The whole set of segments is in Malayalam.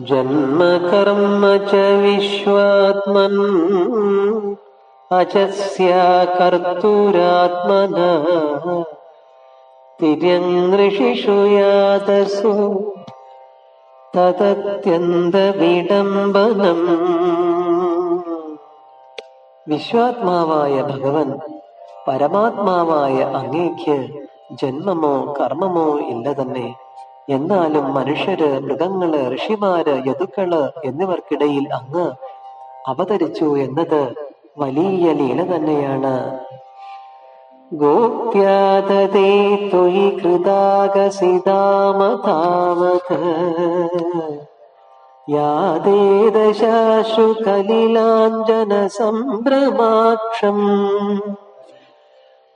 ജന്മ കർമ്മ ച വിശ്വാത്മൻ അജസ്യ കർത്തൂരാത്മനഃ തിര്യനൃഷിഷു യാതസു തദത്യന്ത വിഡംബനം. വിശ്വാത്മാവായ ഭഗവൻ പരമാത്മാവായ അങ്ങേക്ക് ജന്മമോ കർമ്മമോ ഇല്ല തന്നെ. എന്നാലും മനുഷ്യര്, മൃഗങ്ങള്, ഋഷിമാര്, യദുക്കള് എന്നിവർക്കിടയിൽ അങ്ങ് അവതരിച്ചു എന്നത് വലിയ ലീല തന്നെയാണ്. ഗോപ്യാദതേ ത്വയി കൃതാഗസിതാമതാവത് യാദേദശാശു കലിലാഞ്ജന സംഭ്രമാക്ഷം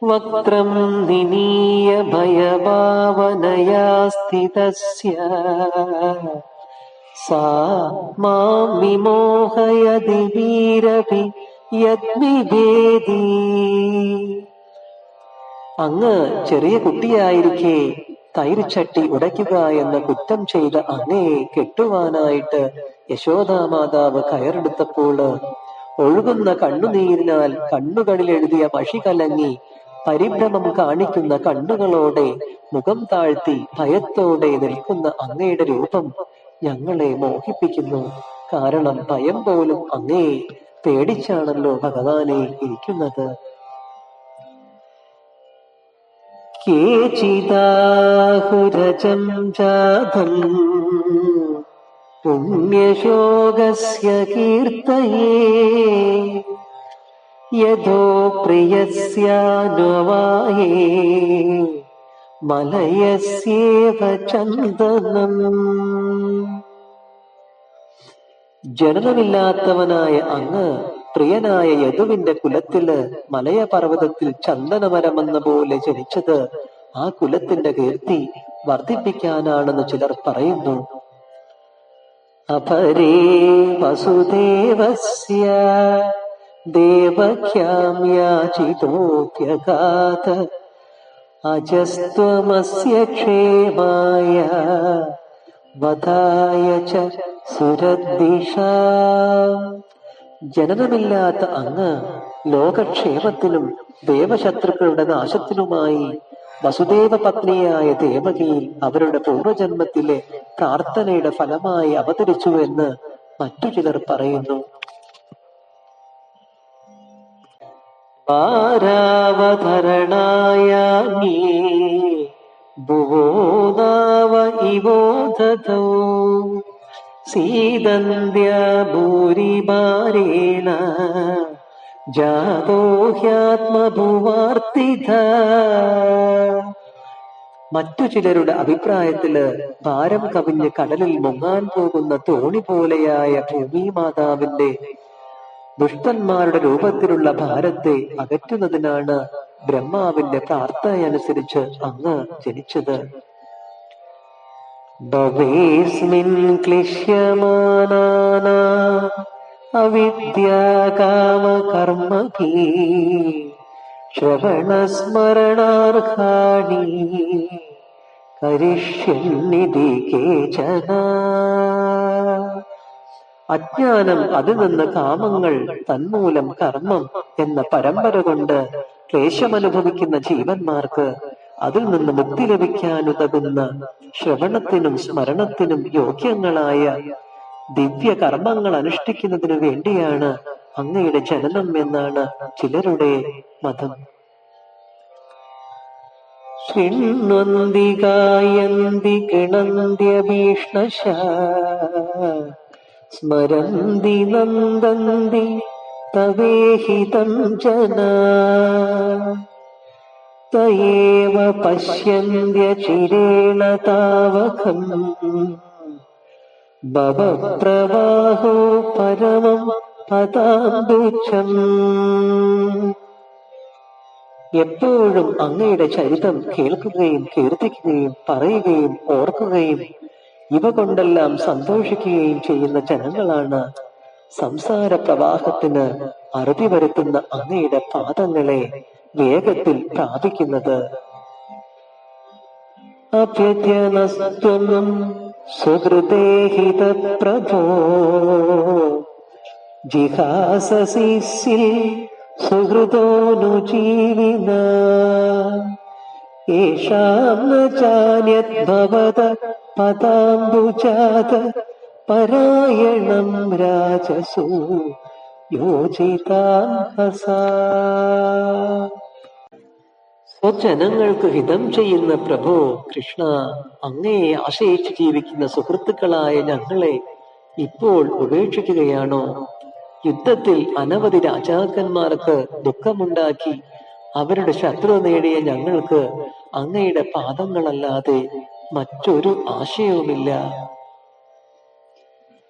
വക്രം നിനീയ ഭയഭാവനയാ സ്ഥിതസ്യ സാ മാം വിമോഹയതി വീരഭി യദ്വിഭേദി. അങ്ങ് ചെറിയ കുട്ടിയായിരിക്കെ തൈർച്ചട്ടി ഉടയ്ക്കുക എന്ന കുറ്റം ചെയ്ത അങ്ങയെ കെട്ടുവാനായിട്ട് യശോദാമാതാവ് കയറെടുത്തപ്പോൾ ഒഴുകുന്ന കണ്ണുനീരിനാൽ കണ്ണുകളിൽ എഴുതിയ മഷി കലങ്ങി പരിഭ്രമം കാണിക്കുന്ന കണ്ണുകളോടെ മുഖം താഴ്ത്തി ഭയത്തോടെ നിൽക്കുന്ന അങ്ങയുടെ രൂപം ഞങ്ങളെ മോഹിപ്പിക്കുന്നു. കാരണം ഭയം പോലും അങ്ങയെ പേടിച്ചാണല്ലോ ഭഗവാനെ ഇരിക്കുന്നത്. കേചിദാഹുരജം ജാതം പുണ്യശോകസ്യ കീർത്തയേ യദോ പ്രിയസ്യാനുവായേ മലയസ്യേവ ചന്ദനം. ജനനമില്ലാത്തവനായ അങ്ങ് പ്രിയനായ യദുവിന്റെ കുലത്തില് മലയപർവ്വതത്തിൽ ചന്ദനമരമെന്ന പോലെ ജനിച്ചത് ആ കുലത്തിന്റെ കീർത്തി വർദ്ധിപ്പിക്കാനാണെന്ന് ചിലർ പറയുന്നു. അപരേ വസുദേവസ്യ ദേവക്യാം യാചിതോപ്യഗാത അജസ്ത്വമസ്യ ക്ഷേമായ വധായ ച സുരദ്ദിശാ. ജനനമില്ലാത്ത അങ്ങ് ലോകക്ഷേമത്തിനും ദേവശത്രുക്കളുടെ നാശത്തിനുമായി വസുദേവ പത്നിയായ ദേവകിയിൽ അവരുടെ പൂർവജന്മത്തിലെ പ്രാർത്ഥനയുടെ ഫലമായി അവതരിച്ചു എന്ന് മറ്റു ചിലർ പറയുന്നു. വാരാവതരണായാമി ഭുവോ നാവ ഇവോദതോ സീദന്ത്യ ഭൂരിഭാരേണ ജാതോ ഹ്യാത്മഭുവാർത്തിത. മറ്റു ചിലരുടെ അഭിപ്രായത്തില് ഭാരം കവിഞ്ഞ് കടലിൽ മുങ്ങാൻ പോകുന്ന തോണി പോലെയായ ഭൂമി മാതാവിന്റെ ദുഷ്ടന്മാരുടെ രൂപത്തിലുള്ള ഭാരത്തെ അകറ്റുന്നതിനാണ് ബ്രഹ്മാവിന്റെ പ്രാർത്ഥനയനുസരിച്ച് അങ്ങ് ജനിച്ചത്. ഭവേസ്മിൻ ക്ലിശ്യമാനാനാ അവിദ്യാകാമകർമ്മഭി ശ്രവണസ്മരണാർഹാണി കരിഷ്യന്നിധി കേചന. അജ്ഞാനം, അതിൽ നിന്ന് കാമങ്ങൾ, തന്മൂലം കർമ്മം എന്ന പരമ്പര കൊണ്ട് ക്ലേശമനുഭവിക്കുന്ന ജീവന്മാർക്ക് അതിൽ നിന്ന് മുക്തി ലഭിക്കാനുതകുന്ന ശ്രവണത്തിനും സ്മരണത്തിനും യോഗ്യങ്ങളായ ദിവ്യ കർമ്മങ്ങൾ അനുഷ്ഠിക്കുന്നതിനു വേണ്ടിയാണ് അങ്ങയുടെ ജനനം എന്നാണ് ചിലരുടെ മതം. ശൃണ്വന്തി ഗായന്തി ഗണന്ത്യഭീഷ്ണശ സ്മരന്തി നന്ദന്തി തവേഹിതം ജനാ തയേവ പശ്യന്ത്യ ചിരേണ താവകം ഭവപ്രവാഹോ പരമം പദാംബുജം. എപ്പോഴും അങ്ങയുടെ ചരിതം കേൾക്കുകയും കീർത്തിക്കുകയും പറയുകയും ഓർക്കുകയും ഇവ കൊണ്ടെല്ലാം സന്തോഷിക്കുകയും ചെയ്യുന്ന ജനങ്ങളാണ് സംസാര പ്രവാഹത്തിന് അറുതി വരുത്തുന്ന അങ്ങയുടെ പാദങ്ങളെ വേഗത്തിൽ പ്രാപിക്കുന്നത്. അഭ്യത്യനസ്ത്വം സുഹൃദേഹിത പ്രഭോ ജിഹാസസിൽ സുഹൃദോനു ജീവിന യേഷാം ന ചാന്യദ്ഭവത പദാംബുജാത പരായണം രാജസു യോജിതാംഹസാ. സ്വജനങ്ങൾക്ക് ഹിതം ചെയ്യുന്ന പ്രഭു കൃഷ്ണ, അങ്ങയെ ആശ്രയിച്ച് ജീവിക്കുന്ന സുഹൃത്തുക്കളായ ഞങ്ങളെ ഇപ്പോൾ ഉപേക്ഷിക്കുകയാണോ? യുദ്ധത്തിൽ അനവധി രാജാക്കന്മാർക്ക് ദുഃഖമുണ്ടാക്കി അവരുടെ ശത്രു നേടിയ ഞങ്ങൾക്ക് അങ്ങയുടെ പാദങ്ങളല്ലാതെ മറ്റൊരു ആശയവുമില്ല.